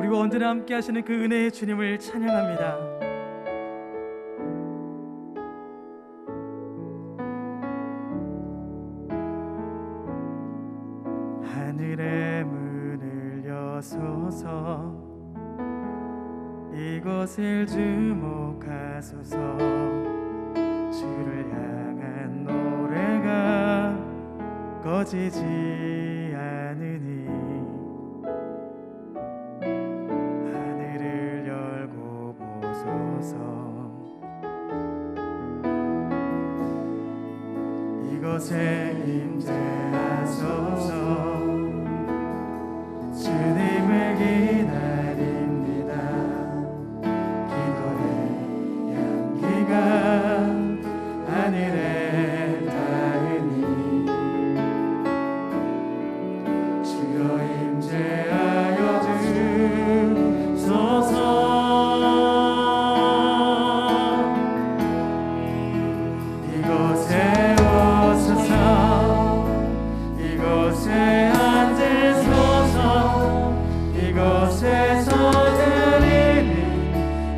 그리고 언제나 함께 하시는 그 은혜의 주님을 찬양합니다. 하늘의 문을 여소서, 이곳을 주목하소서. 주를 향한 노래가 꺼지지 않으니 하늘을 열고 보소서. 이곳에 임재하소서. 주님을 기다립니다. 기도의 향기가 하늘에 닿으니 주여 임재하여 주소서. 이곳에 오소서. 이곳에 앉으소서. 이곳에서 드리는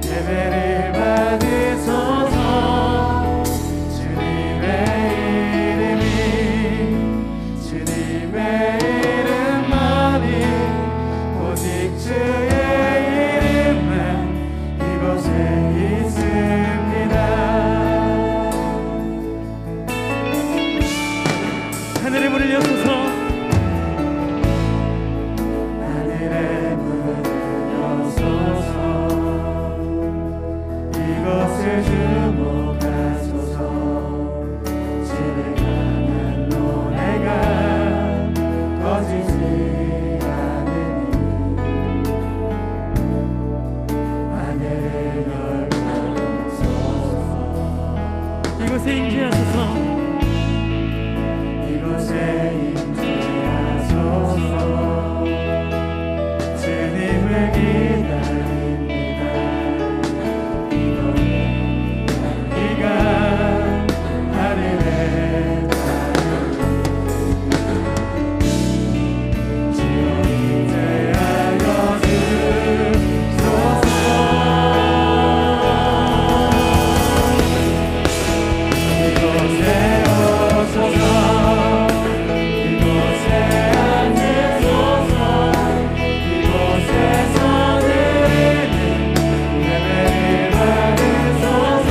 예배를 받으소서. 주님의 이름만이 오직 주의 이름만 이곳에 있습니다. 하늘의 문을 여소서. 하늘의 문을 여소서. 이곳을 주목하소서. 주를 향한 노래가 꺼지지 않으니 하늘을 열고 소서. 이곳에 임재하소서. 이곳에 임재하소서. 주님을 기다립니다. 기도의 향기가 하늘에 닿으니 주여 임재하여 주소서. 이곳에 오소서. 이곳에 앉으소서. 이곳에서 드리는 예배를 받으소서.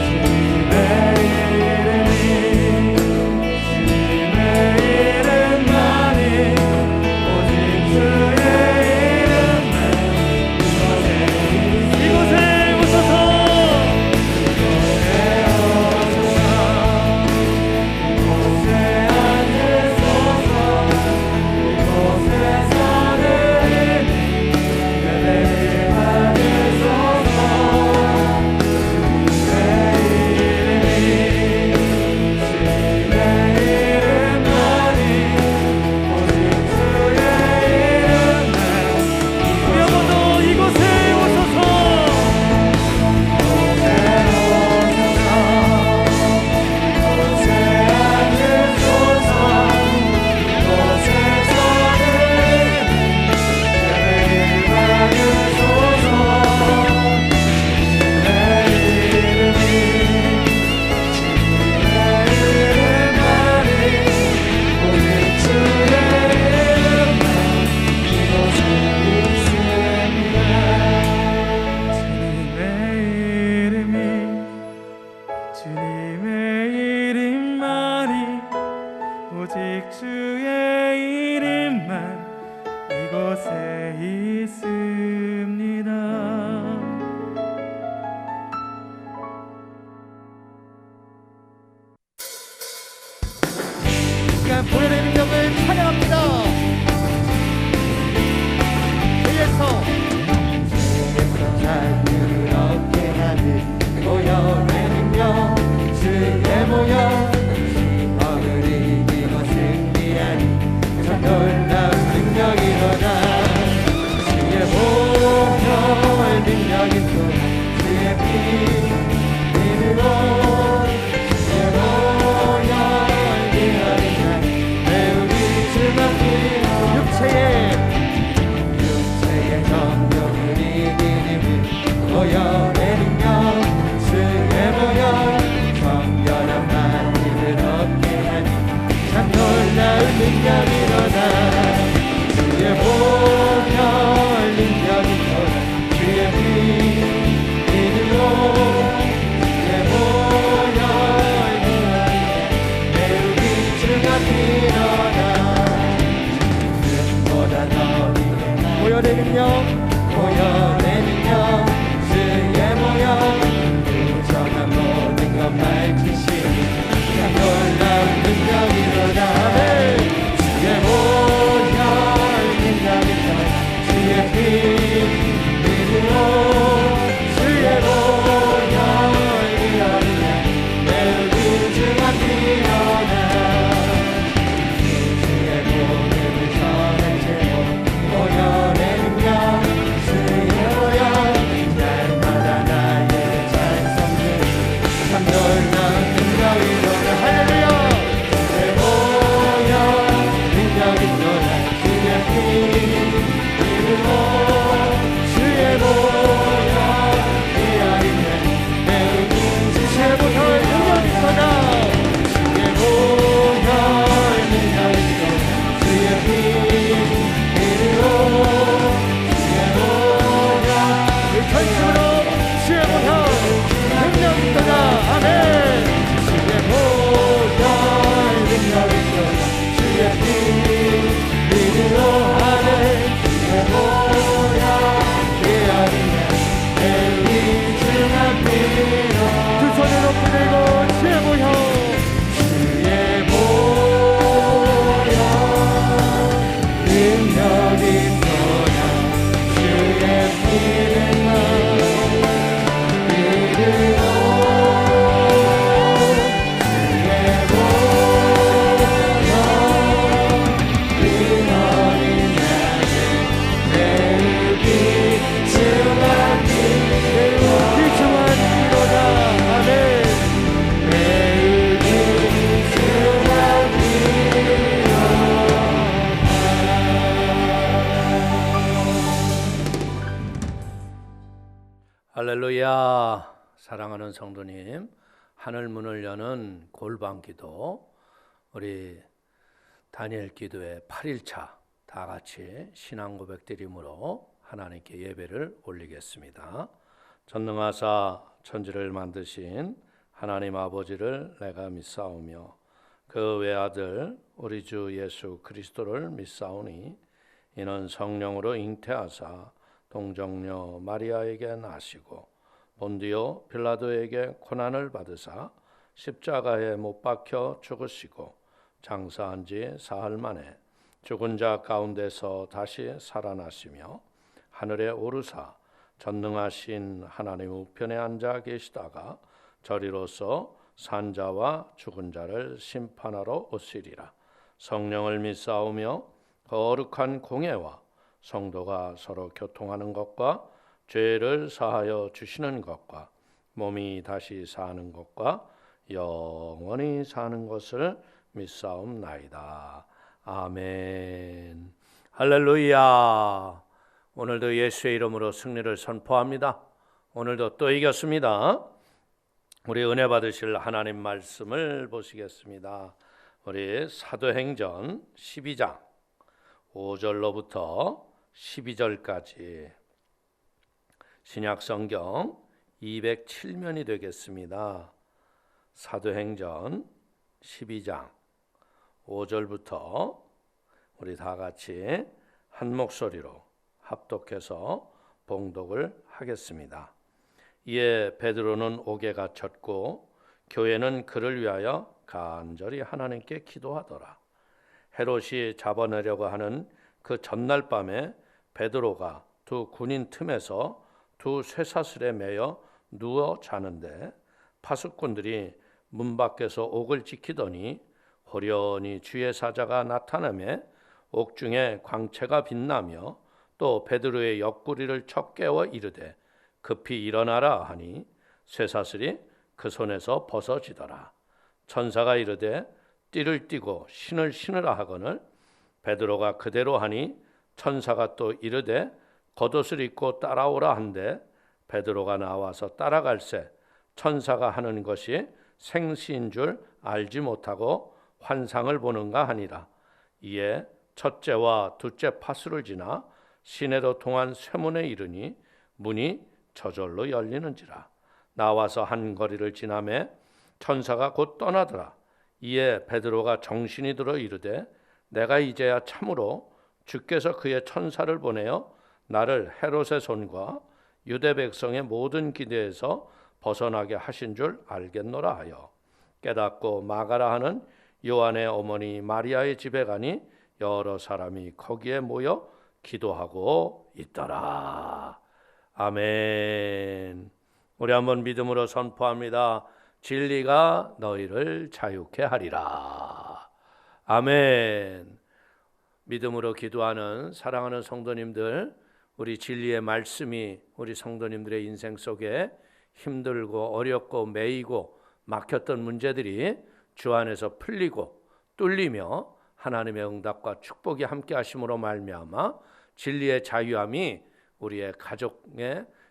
주님의 이름만이 오직 주의 이름만 이곳에 오소서. 이곳에 앉으소서. 이곳에서 드리는 예배를 받으소서. 주님의 이름만이 오직 주의 이름만 우리 한번더 이곳에 오소서. 이곳에 오소서. 이곳에 앉으소서. 이곳에서 드리는 예배를 받으소서. 주님의 이름만이 오직 주의 이름만 이곳에 있습니다. 주님의 이름만이 오직 주의 이름만 이곳에 있습니다. 보혈의 능력을 찬양합니다. 주에서 자유롭게 하는 보혈의 능력 주의 모여 시험을 이기고 승리하니 참 놀라운 능력이로다. 주의 보혈 능력이 또 주의 피 힘으로 주의 보혈 능력이 할렐루야. 사랑하는 성도님, 하늘 문을 여는 골방 기도, 우리 다니엘 기도의 8일차 다 같이 신앙 고백 드림으로 하나님께 예배를 올리겠습니다. 전능하사 천지를 만드신 하나님 아버지를 내가 믿사오며 그 외아들 우리 주 예수 그리스도를 믿사오니 이는 성령으로 잉태하사 동정녀 마리아에게 나시고 본디오 빌라도에게 고난을 받으사 십자가에 못 박혀 죽으시고 장사한 지 사흘 만에 죽은 자 가운데서 다시 살아나시며 하늘에 오르사 전능하신 하나님 우편에 앉아 계시다가 저리로서 산자와 죽은 자를 심판하러 오시리라. 성령을 믿사오며 거룩한 공예와 성도가 서로 교통하는 것과 죄를 사하여 주시는 것과 몸이 다시 사는 것과 영원히 사는 것을 믿사옵나이다. 아멘. 할렐루야. 오늘도 예수의 이름으로 승리를 선포합니다. 오늘도 또 이겼습니다. 우리 은혜 받으실 하나님 말씀을 보시겠습니다. 우리 사도행전 12장 5절로부터 12절까지 신약성경 207면이 되겠습니다. 사도행전 12장 5절부터 우리 다 같이 한 목소리로 합독해서 봉독을 하겠습니다. 이에 베드로는 옥에 갇혔고 교회는 그를 위하여 간절히 하나님께 기도하더라. 헤롯이 잡아내려고 하는 그 전날 밤에 베드로가 두 군인 틈에서 두 쇠사슬에 매여 누워 자는데 파수꾼들이 문 밖에서 옥을 지키더니 호련히 주의 사자가 나타나매 옥중에 광채가 빛나며 또 베드로의 옆구리를 쳐 깨워 이르되 급히 일어나라 하니 쇠사슬이 그 손에서 벗어지더라. 천사가 이르되 띠를 띠고 신을 신으라 하거늘 베드로가 그대로 하니 천사가 또 이르되 겉옷을 입고 따라오라 한데 베드로가 나와서 따라갈새 천사가 하는 것이 생시인 줄 알지 못하고 환상을 보는가 하니라. 이에 첫째와 둘째 파수를 지나 시내로 통한 쇠문에 이르니 문이 저절로 열리는지라. 나와서 한 거리를 지나매 천사가 곧 떠나더라. 이에 베드로가 정신이 들어 이르되 내가 이제야 참으로 주께서 그의 천사를 보내어 나를 헤롯의 손과 유대 백성의 모든 기대에서 벗어나게 하신 줄 알겠노라 하여 깨닫고 마가라 하는 요한의 어머니 마리아의 집에 가니 여러 사람이 거기에 모여 기도하고 있더라. 아멘. 우리 한번 믿음으로 선포합니다. 진리가 너희를 자유케 하리라. 아멘. 믿음으로 기도하는 사랑하는 성도님들, 우리 진리의 말씀이 우리 성도님들의 인생 속에 힘들고 어렵고 매이고 막혔던 문제들이 주 안에서 풀리고 뚫리며 하나님의 응답과 축복이 함께 하심으로 말미암아 진리의 자유함이 우리의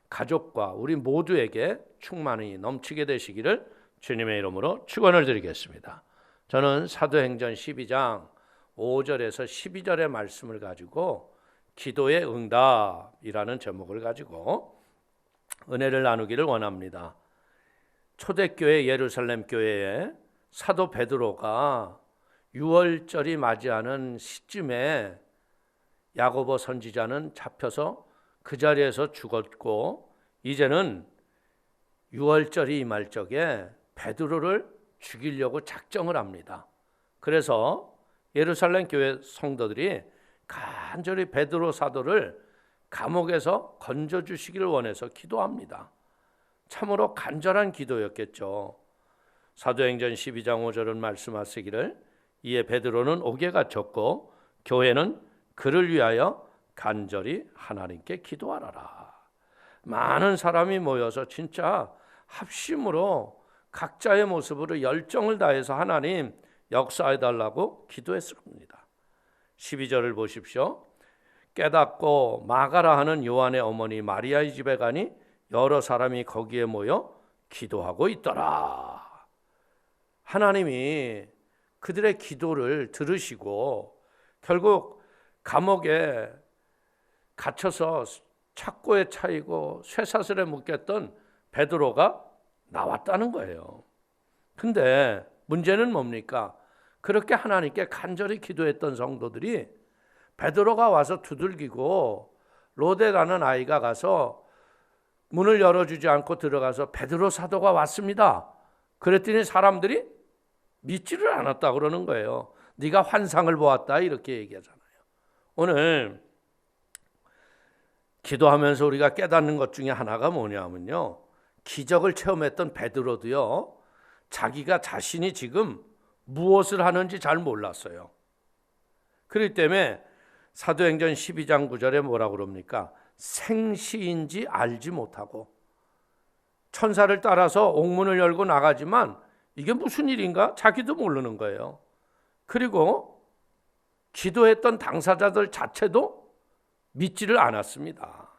가족과 우리 모두에게 충만히 넘치게 되시기를 주님의 이름으로 축원을 드리겠습니다. 저는 사도행전 12장 5절에서 12절의 말씀을 가지고 기도의 응답이라는 제목을 가지고 은혜를 나누기를 원합니다. 초대교회 예루살렘 교회에 사도 베드로가 6월절이 맞이하는 시점에 야고보 선지자는 잡혀서 그 자리에서 죽었고 이제는 6월절이 임할 적에 베드로를 죽이려고 작정을 합니다. 그래서 예루살렘 교회 성도들이 간절히 베드로 사도를 감옥에서 건져주시기를 원해서 기도합니다. 참으로 간절한 기도였겠죠. 사도행전 12장 5절은 말씀하시기를 이에 베드로는 옥에 갇혔고 교회는 그를 위하여 간절히 하나님께 기도하라. 많은 사람이 모여서 진짜 합심으로 각자의 모습으로 열정을 다해서 하나님 역사해달라고 기도했습니다. 12절을 보십시오. 깨닫고 마가라 하는 요한의 어머니 마리아의 집에 가니 여러 사람이 거기에 모여 기도하고 있더라. 하나님이 그들의 기도를 들으시고 결국 감옥에 갇혀서 착고에 차이고 쇠사슬에 묶였던 베드로가 나왔다는 거예요. 근데 문제는 뭡니까? 그렇게 하나님께 간절히 기도했던 성도들이 베드로가 와서 두들기고 로데라는 아이가 가서 문을 열어주지 않고 들어가서 베드로 사도가 왔습니다. 그랬더니 사람들이 믿지를 않았다 그러는 거예요. 네가 환상을 보았다 이렇게 얘기하잖아요. 오늘 기도하면서 우리가 깨닫는 것 중에 하나가 뭐냐면요, 기적을 체험했던 베드로도요, 자기가 자신이 지금 무엇을 하는지 잘 몰랐어요. 그렇기 때문에 사도행전 12장 9절에 뭐라고 그럽니까? 생시인지 알지 못하고 천사를 따라서 옥문을 열고 나가지만 이게 무슨 일인가? 자기도 모르는 거예요. 그리고 기도했던 당사자들 자체도 믿지를 않았습니다.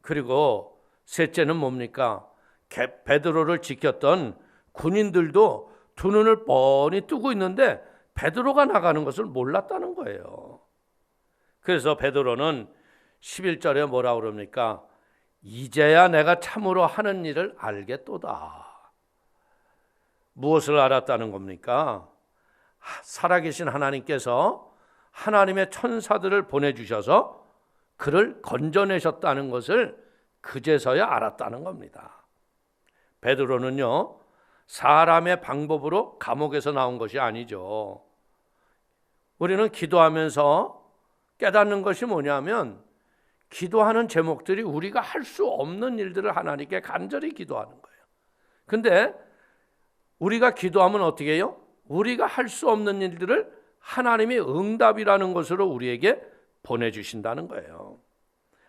그리고 셋째는 뭡니까? 베드로를 지켰던 군인들도 두 눈을 뻔히 뜨고 있는데 베드로가 나가는 것을 몰랐다는 거예요. 그래서 베드로는 11절에 뭐라 그럽니까? 이제야 내가 참으로 하는 일을 알겠도다. 무엇을 알았다는 겁니까? 살아계신 하나님께서 하나님의 천사들을 보내주셔서 그를 건져내셨다는 것을 그제서야 알았다는 겁니다. 베드로는요, 사람의 방법으로 감옥에서 나온 것이 아니죠. 우리는 기도하면서 깨닫는 것이 뭐냐면 기도하는 제목들이 우리가 할 수 없는 일들을 하나님께 간절히 기도하는 거예요. 근데 우리가 기도하면 어떻게 해요? 우리가 할 수 없는 일들을 하나님이 응답이라는 것으로 우리에게 보내주신다는 거예요.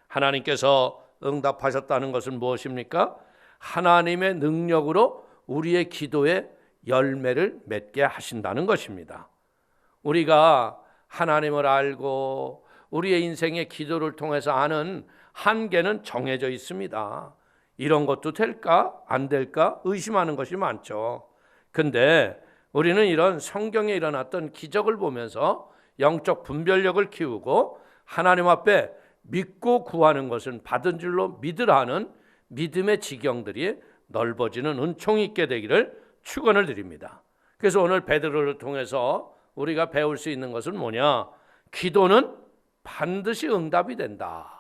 하나님께서 응답하셨다는 것은 무엇입니까? 하나님의 능력으로 우리의 기도에 열매를 맺게 하신다는 것입니다. 우리가 하나님을 알고 우리의 인생의 기도를 통해서 아는 한계는 정해져 있습니다. 이런 것도 될까? 안 될까? 의심하는 것이 많죠. 근데 우리는 이런 성경에 일어났던 기적을 보면서 영적 분별력을 키우고 하나님 앞에 믿고 구하는 것은 받은 줄로 믿으라는 믿음의 지경들이 넓어지는 은총이 있게 되기를 축원을 드립니다. 그래서 오늘 베드로를 통해서 우리가 배울 수 있는 것은 뭐냐? 기도는 반드시 응답이 된다.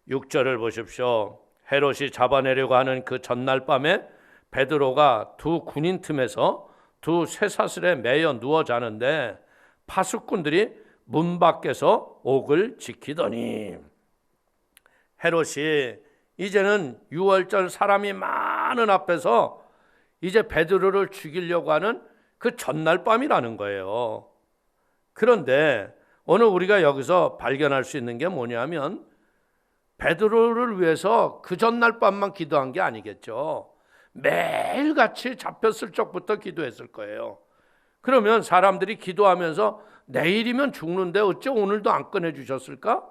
6절을 보십시오. 헤롯이 잡아내려고 하는 그 전날 밤에 베드로가 두 군인 틈에서 두 쇠사슬에 매여 누워 자는데 파수꾼들이 문 밖에서 옥을 지키더니, 헤롯이 이제는 유월절 사람이 많은 앞에서 이제 베드로를 죽이려고 하는 그 전날 밤이라는 거예요. 그런데 오늘 우리가 여기서 발견할 수 있는 게 뭐냐면 베드로를 위해서 그 전날 밤만 기도한 게 아니겠죠. 매일같이 잡혔을 적부터 기도했을 거예요. 그러면 사람들이 기도하면서 내일이면 죽는데 어째 오늘도 안 꺼내주셨을까?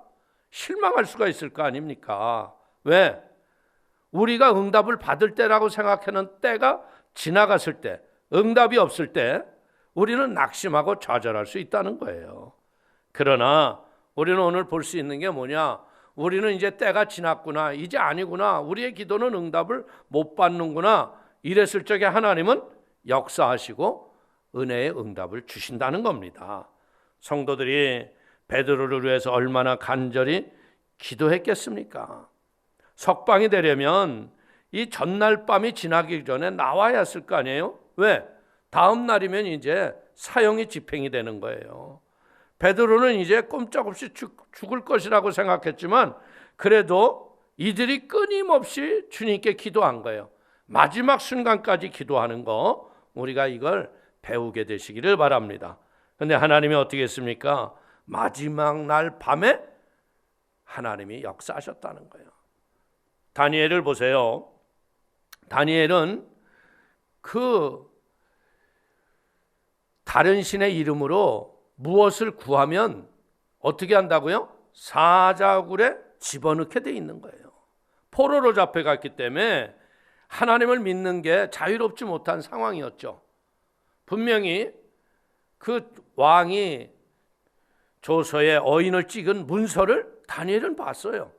실망할 수가 있을 거 아닙니까? 왜? 우리가 응답을 받을 때라고 생각하는 때가 지나갔을 때, 응답이 없을 때 우리는 낙심하고 좌절할 수 있다는 거예요. 그러나 우리는 오늘 볼 수 있는 게 뭐냐? 우리는 이제 때가 지났구나, 이제 아니구나, 우리의 기도는 응답을 못 받는구나, 이랬을 적에 하나님은 역사하시고 은혜의 응답을 주신다는 겁니다. 성도들이 베드로를 위해서 얼마나 간절히 기도했겠습니까? 석방이 되려면 이 전날 밤이 지나기 전에 나와야 했을 거 아니에요? 왜? 다음 날이면 이제 사형이 집행이 되는 거예요. 베드로는 이제 꼼짝없이 죽을 것이라고 생각했지만 그래도 이들이 끊임없이 주님께 기도한 거예요. 마지막 순간까지 기도하는 거, 우리가 이걸 배우게 되시기를 바랍니다. 그런데 하나님이 어떻게 했습니까? 마지막 날 밤에 하나님이 역사하셨다는 거예요. 다니엘을 보세요. 다니엘은 그 다른 신의 이름으로 무엇을 구하면 어떻게 한다고요? 사자굴에 집어넣게 돼 있는 거예요. 포로로 잡혀갔기 때문에 하나님을 믿는 게 자유롭지 못한 상황이었죠. 분명히 그 왕이 조서에 어인을 찍은 문서를 다니엘은 봤어요.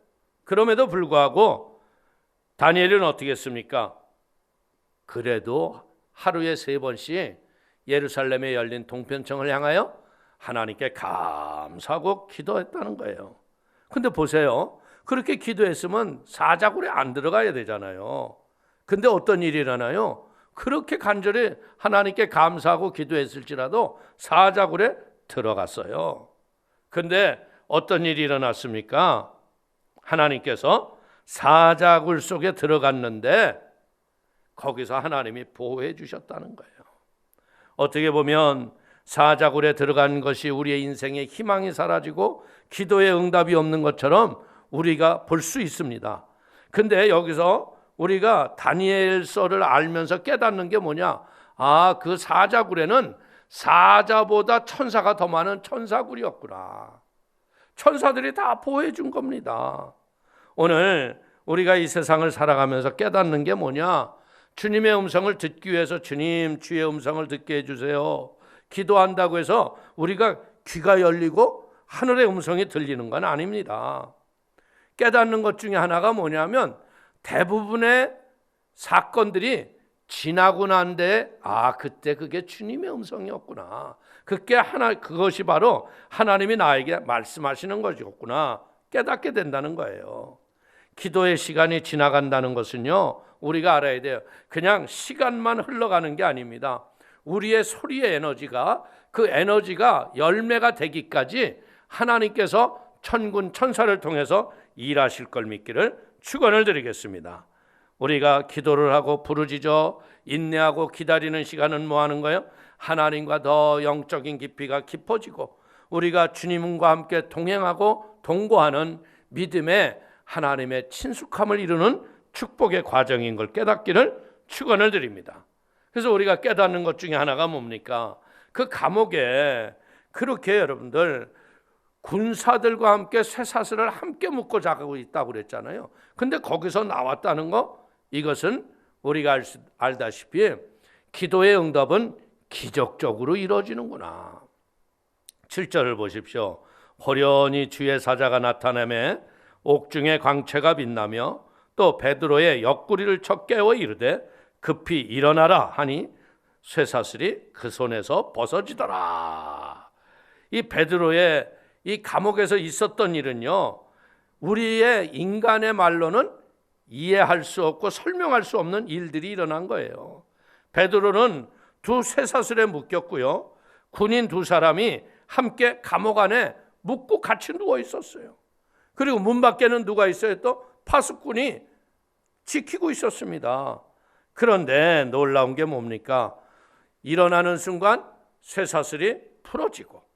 그럼에도 불구하고 다니엘은 어떻게 했습니까? 그래도 하루에 3번씩 예루살렘에 열린 동편청을 향하여 하나님께 감사하고 기도했다는 거예요. 근데 보세요. 그렇게 기도했으면 사자굴에 안 들어가야 되잖아요. 근데 어떤 일이 일어나요? 그렇게 간절히 하나님께 감사하고 기도했을지라도 사자굴에 들어갔어요. 근데 어떤 일이 일어났습니까? 하나님께서 사자굴 속에 들어갔는데 거기서 하나님이 보호해 주셨다는 거예요. 어떻게 보면 사자굴에 들어간 것이 우리의 인생의 희망이 사라지고 기도의 응답이 없는 것처럼 우리가 볼 수 있습니다. 근데 여기서 우리가 다니엘서를 알면서 깨닫는 게 뭐냐? 아, 그 사자굴에는 사자보다 천사가 더 많은 천사굴이었구나. 천사들이 다 보호해 준 겁니다. 오늘 우리가 이 세상을 살아가면서 깨닫는 게 뭐냐? 주님의 음성을 듣기 위해서 주님 주의 음성을 듣게 해주세요. 기도한다고 해서 우리가 귀가 열리고 하늘의 음성이 들리는 건 아닙니다. 깨닫는 것 중에 하나가 뭐냐면 대부분의 사건들이 지나고 난 뒤에 그때 그게 주님의 음성이었구나. 그것이 바로 하나님이 나에게 말씀하시는 것이었구나. 깨닫게 된다는 거예요. 기도의 시간이 지나간다는 것은요, 우리가 알아야 돼요. 그냥 시간만 흘러가는 게 아닙니다. 우리의 소리의 에너지가 그 에너지가 열매가 되기까지 하나님께서 천군 천사를 통해서 일하실 걸 믿기를 축원을 드리겠습니다. 우리가 기도를 하고 부르짖어 인내하고 기다리는 시간은 뭐 하는 거예요? 하나님과 더 영적인 깊이가 깊어지고 우리가 주님과 함께 동행하고 동거하는 믿음의 하나님의 친숙함을 이루는 축복의 과정인 걸 깨닫기를 축원을 드립니다. 그래서 우리가 깨닫는 것 중에 하나가 뭡니까? 그 감옥에 그렇게 여러분들 군사들과 함께 쇠사슬을 함께 묶고 자고 있다고 그랬잖아요. 근데 거기서 나왔다는 거, 이것은 우리가 알다시피 기도의 응답은 기적적으로 이루어지는구나. 7절을 보십시오. 호련히 주의 사자가 나타나매 옥중에 광채가 빛나며 또 베드로의 옆구리를 쳐 깨워 이르되 급히 일어나라 하니 쇠사슬이 그 손에서 벗어지더라. 이 베드로의 이 감옥에서 있었던 일은요, 우리의 인간의 말로는 이해할 수 없고 설명할 수 없는 일들이 일어난 거예요. 베드로는 두 쇠사슬에 묶였고요, 군인 2사람이 함께 감옥 안에 묶고 같이 누워 있었어요. 그리고 문 밖에는 누가 있어요? 또 파수꾼이 지키고 있었습니다. 그런데 놀라운 게 뭡니까? 일어나는 순간 쇠사슬이 풀어지고,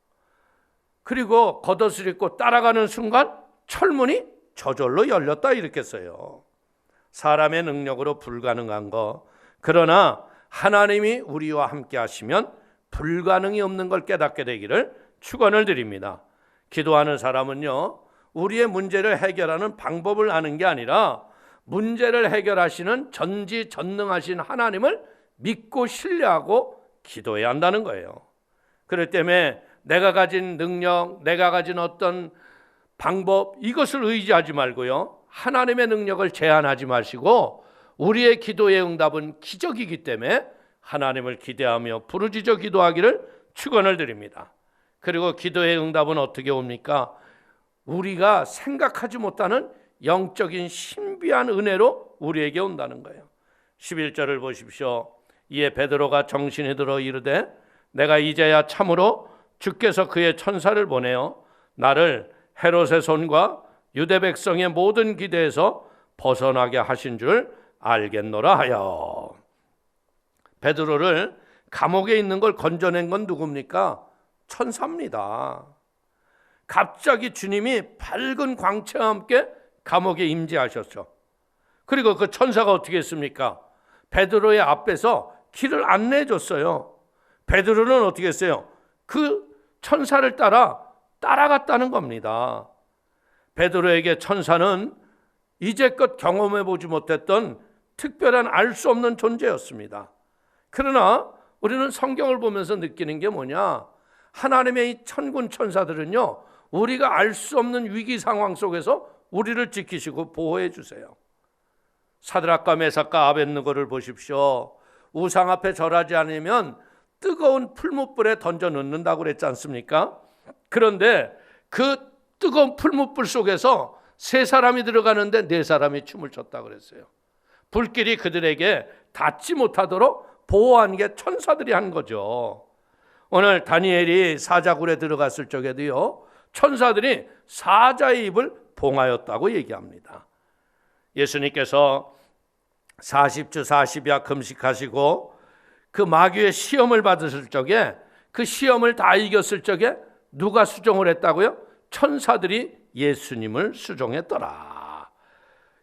그리고 겉옷을 입고 따라가는 순간 철문이 저절로 열렸다, 이렇게 써요. 사람의 능력으로 불가능한 거, 그러나 하나님이 우리와 함께 하시면 불가능이 없는 걸 깨닫게 되기를 축원을 드립니다. 기도하는 사람은요, 우리의 문제를 해결하는 방법을 아는 게 아니라 문제를 해결하시는 전지전능하신 하나님을 믿고 신뢰하고 기도해야 한다는 거예요. 그렇기 때문에 내가 가진 능력, 내가 가진 어떤 방법, 이것을 의지하지 말고요, 하나님의 능력을 제한하지 마시고 우리의 기도의 응답은 기적이기 때문에 하나님을 기대하며 부르짖어 기도하기를 축원을 드립니다. 그리고 기도의 응답은 어떻게 옵니까? 우리가 생각하지 못하는 영적인 신비한 은혜로 우리에게 온다는 거예요. 11절을 보십시오. 이에 베드로가 정신이 들어 이르되 내가 이제야 참으로 주께서 그의 천사를 보내어 나를 헤롯의 손과 유대 백성의 모든 기대에서 벗어나게 하신 줄 알겠노라 하여. 베드로를 감옥에 있는 걸 건져낸 건 누굽니까? 천사입니다. 갑자기 주님이 밝은 광채와 함께 감옥에 임재하셨죠. 그리고 그 천사가 어떻게 했습니까? 베드로의 앞에서 길을 안내해 줬어요. 베드로는 어떻게 했어요? 그 천사를 따라갔다는 겁니다. 베드로에게 천사는 이제껏 경험해 보지 못했던 특별한 알 수 없는 존재였습니다. 그러나 우리는 성경을 보면서 느끼는 게 뭐냐? 하나님의 이 천군 천사들은요, 우리가 알 수 없는 위기 상황 속에서 우리를 지키시고 보호해 주세요. 사드락과 메삭과 아벳느고를 보십시오. 우상 앞에 절하지 않으면 뜨거운 풀무불에 던져 넣는다고 그랬지 않습니까? 그런데 그 뜨거운 풀무불 속에서 세 사람이 들어가는데 네 사람이 춤을 췄다고 그랬어요. 불길이 그들에게 닿지 못하도록 보호한 게 천사들이 한 거죠. 오늘 다니엘이 사자굴에 들어갔을 적에도요, 천사들이 사자의 입을 봉하였다고 얘기합니다. 예수님께서 40주 40야 금식하시고 그 마귀의 시험을 받으실 적에, 그 시험을 다 이겼을 적에 누가 수종을 했다고요? 천사들이 예수님을 수종했더라.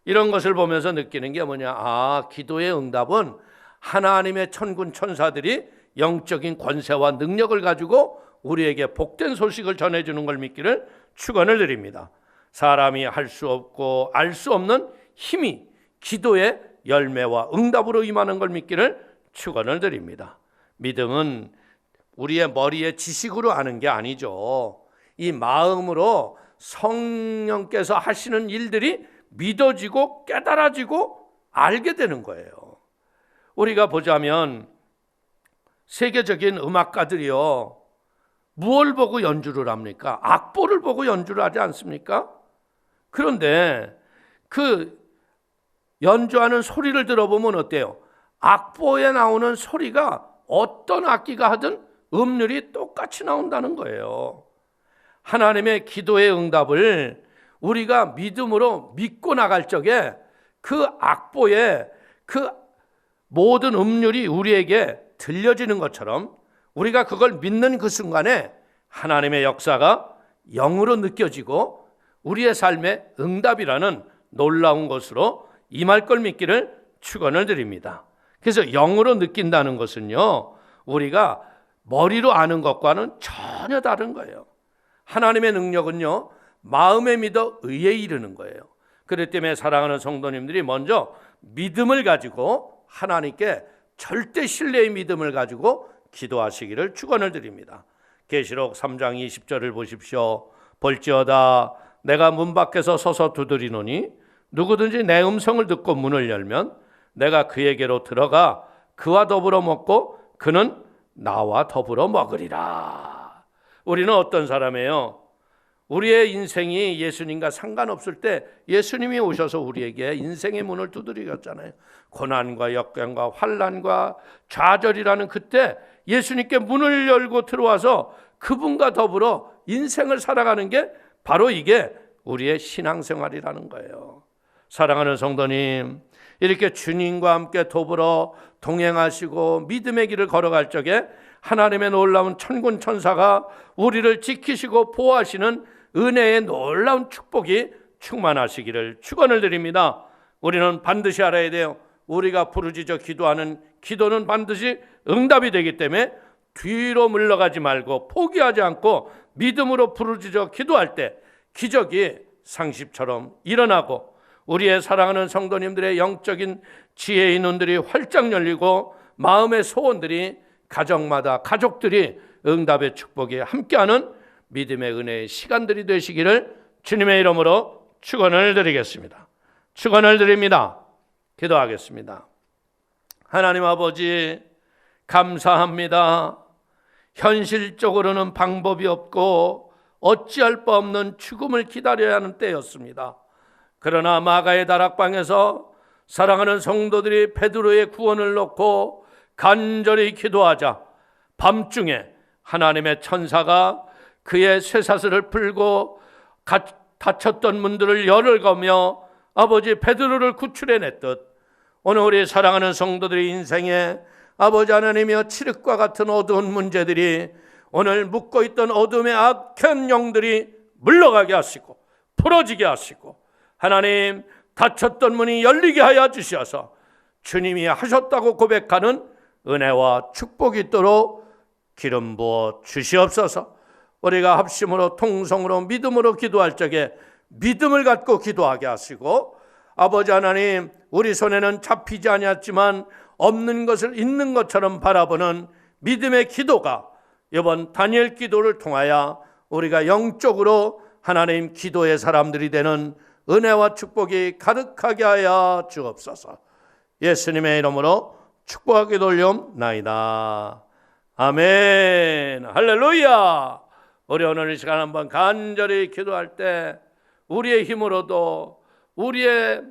이런 것을 보면서 느끼는 게 뭐냐? 기도의 응답은 하나님의 천군 천사들이 영적인 권세와 능력을 가지고 우리에게 복된 소식을 전해주는 걸 믿기를 축원을 드립니다. 사람이 할 수 없고 알 수 없는 힘이 기도의 열매와 응답으로 임하는 걸 믿기를 축원을 드립니다. 믿음은 우리의 머리의 지식으로 아는 게 아니죠. 이 마음으로 성령께서 하시는 일들이 믿어지고 깨달아지고 알게 되는 거예요. 우리가 보자면 세계적인 음악가들이요, 무엇을 보고 연주를 합니까? 악보를 보고 연주를 하지 않습니까? 그런데 그 연주하는 소리를 들어보면 어때요? 악보에 나오는 소리가 어떤 악기가 하든 음률이 똑같이 나온다는 거예요. 하나님의 기도의 응답을 우리가 믿음으로 믿고 나갈 적에 그 악보의 그 모든 음률이 우리에게 들려지는 것처럼 우리가 그걸 믿는 그 순간에 하나님의 역사가 영으로 느껴지고 우리의 삶의 응답이라는 놀라운 것으로 임할 걸 믿기를 축원을 드립니다. 그래서 영으로 느낀다는 것은요, 우리가 머리로 아는 것과는 전혀 다른 거예요. 하나님의 능력은요, 마음에 믿어 의에 이르는 거예요. 그렇기 때문에 사랑하는 성도님들이 먼저 믿음을 가지고 하나님께 절대 신뢰의 믿음을 가지고 기도하시기를 축원을 드립니다. 계시록 3장 20절을 보십시오. 볼지어다 내가 문 밖에서 서서 두드리노니 누구든지 내 음성을 듣고 문을 열면 내가 그에게로 들어가 그와 더불어 먹고 그는 나와 더불어 먹으리라. 우리는 어떤 사람이에요? 우리의 인생이 예수님과 상관없을 때 예수님이 오셔서 우리에게 인생의 문을 두드리셨잖아요. 고난과 역경과 환난과 좌절이라는 그때 예수님께 문을 열고 들어와서 그분과 더불어 인생을 살아가는 게 바로 이게 우리의 신앙생활이라는 거예요. 사랑하는 성도님, 이렇게 주님과 함께 더불어 동행하시고 믿음의 길을 걸어갈 적에 하나님의 놀라운 천군 천사가 우리를 지키시고 보호하시는 은혜의 놀라운 축복이 충만하시기를 축원을 드립니다. 우리는 반드시 알아야 돼요. 우리가 부르짖어 기도하는 기도는 반드시 응답이 되기 때문에 뒤로 물러가지 말고 포기하지 않고 믿음으로 부르짖어 기도할 때 기적이 상십처럼 일어나고 우리의 사랑하는 성도님들의 영적인 지혜의 눈들이 활짝 열리고 마음의 소원들이 가정마다 가족들이 응답의 축복에 함께하는 믿음의 은혜의 시간들이 되시기를 주님의 이름으로 축원을 드리겠습니다. 축원을 드립니다. 기도하겠습니다. 하나님 아버지, 감사합니다. 현실적으로는 방법이 없고 어찌할 바 없는 죽음을 기다려야 하는 때였습니다. 그러나 마가의 다락방에서 사랑하는 성도들이 베드로의 구원을 놓고 간절히 기도하자 밤중에 하나님의 천사가 그의 쇠사슬을 풀고 닫혔던 문들을 열을 거며 아버지 베드로를 구출해냈듯 오늘 우리 사랑하는 성도들의 인생에 아버지 하나님이여 칠흑과 같은 어두운 문제들이 오늘 묶고 있던 어둠의 악한 영들이 물러가게 하시고 풀어지게 하시고 하나님 닫혔던 문이 열리게 하여 주셔서 주님이 하셨다고 고백하는 은혜와 축복이 있도록 기름 부어 주시옵소서. 우리가 합심으로 통성으로 믿음으로 기도할 적에 믿음을 갖고 기도하게 하시고 아버지 하나님, 우리 손에는 잡히지 아니었지만 없는 것을 있는 것처럼 바라보는 믿음의 기도가 이번 다니엘 기도를 통하여 우리가 영적으로 하나님 기도의 사람들이 되는 은혜와 축복이 가득하게 하여 주옵소서. 예수님의 이름으로 축복하게 돌려옵나이다. 아멘. 할렐루야. 우리 오늘 이 시간 한번 간절히 기도할 때 우리의 힘으로도 우리의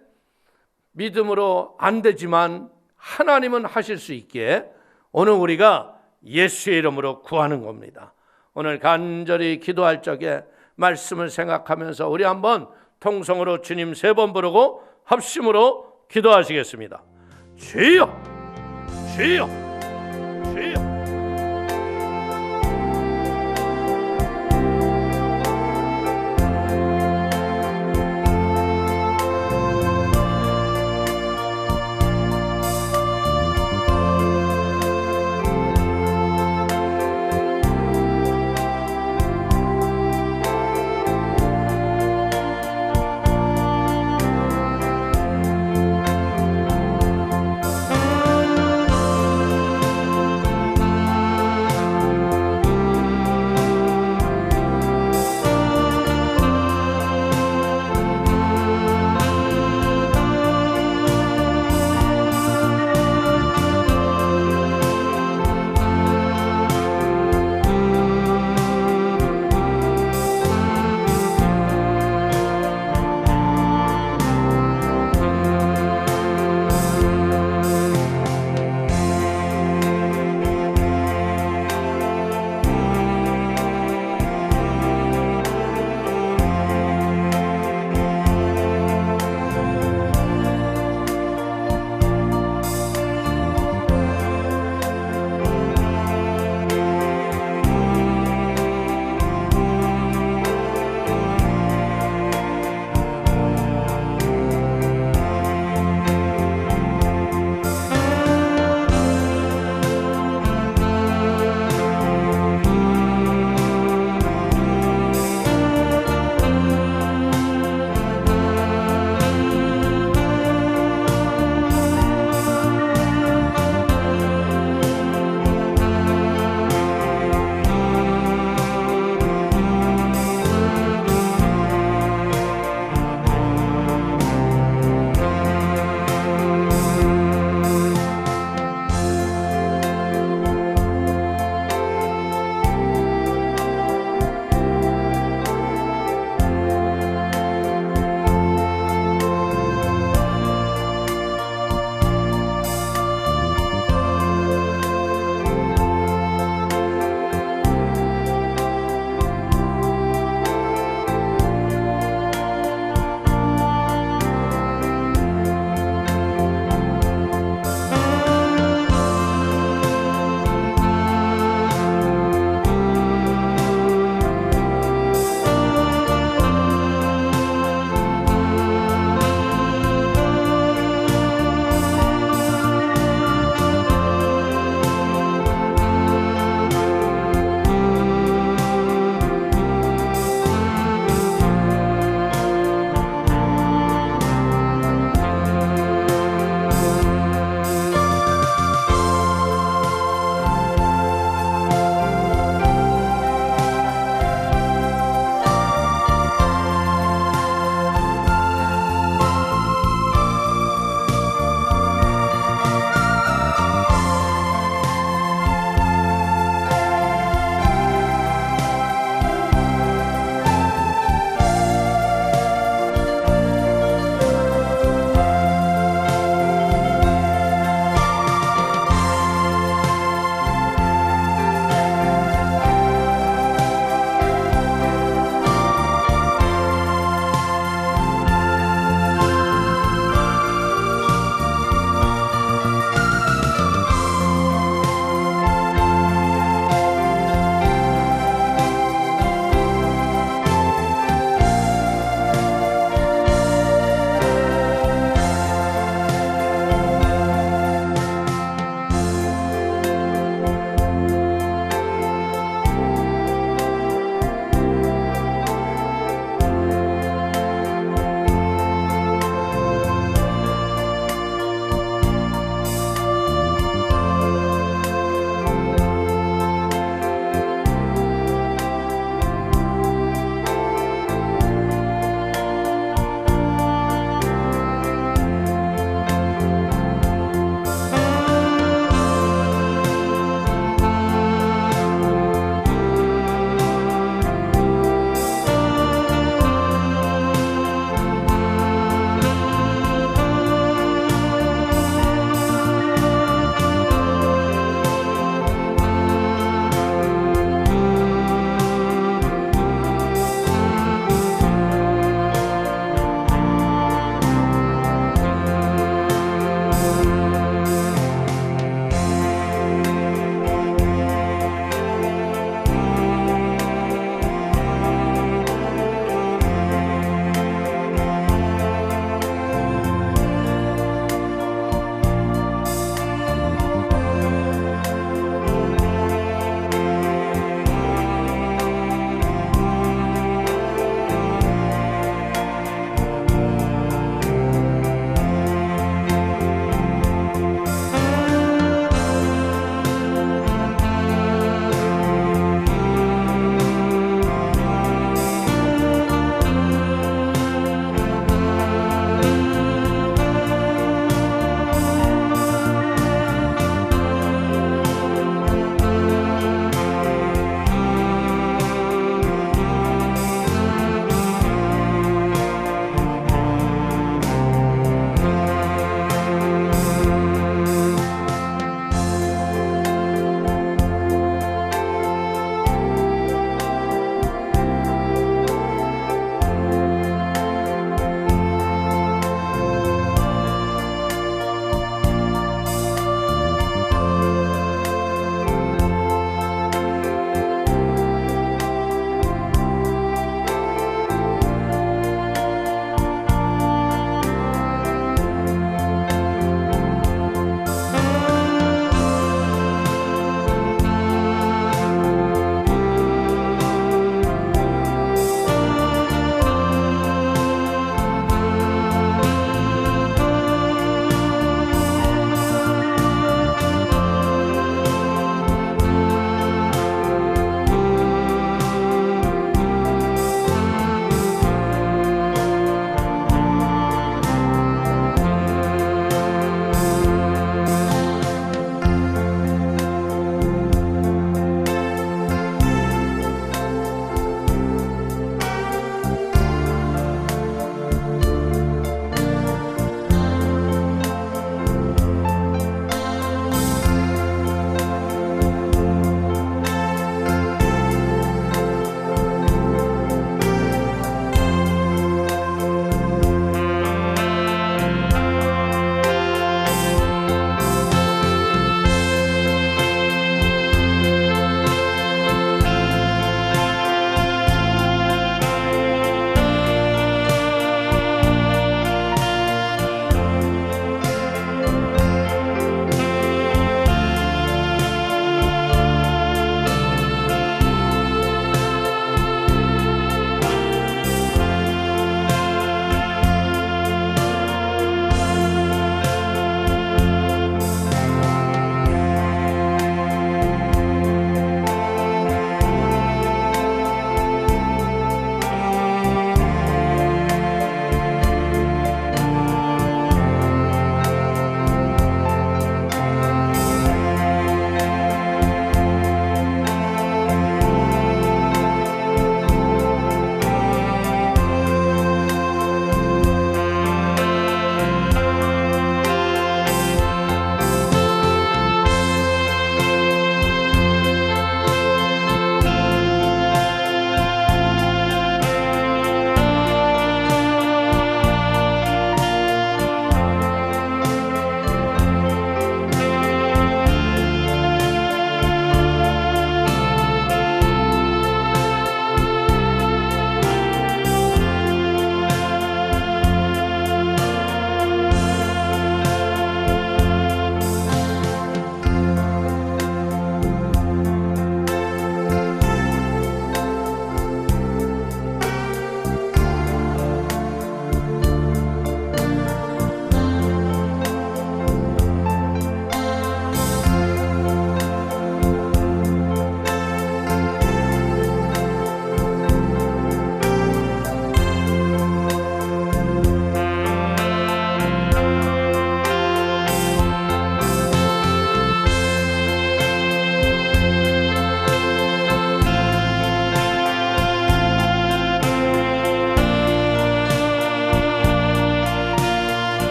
믿음으로 안 되지만 하나님은 하실 수 있게 오늘 우리가 예수의 이름으로 구하는 겁니다. 오늘 간절히 기도할 적에 말씀을 생각하면서 우리 한번 통성으로 주님 3번 부르고 합심으로 기도하시겠습니다. 주여, 주여.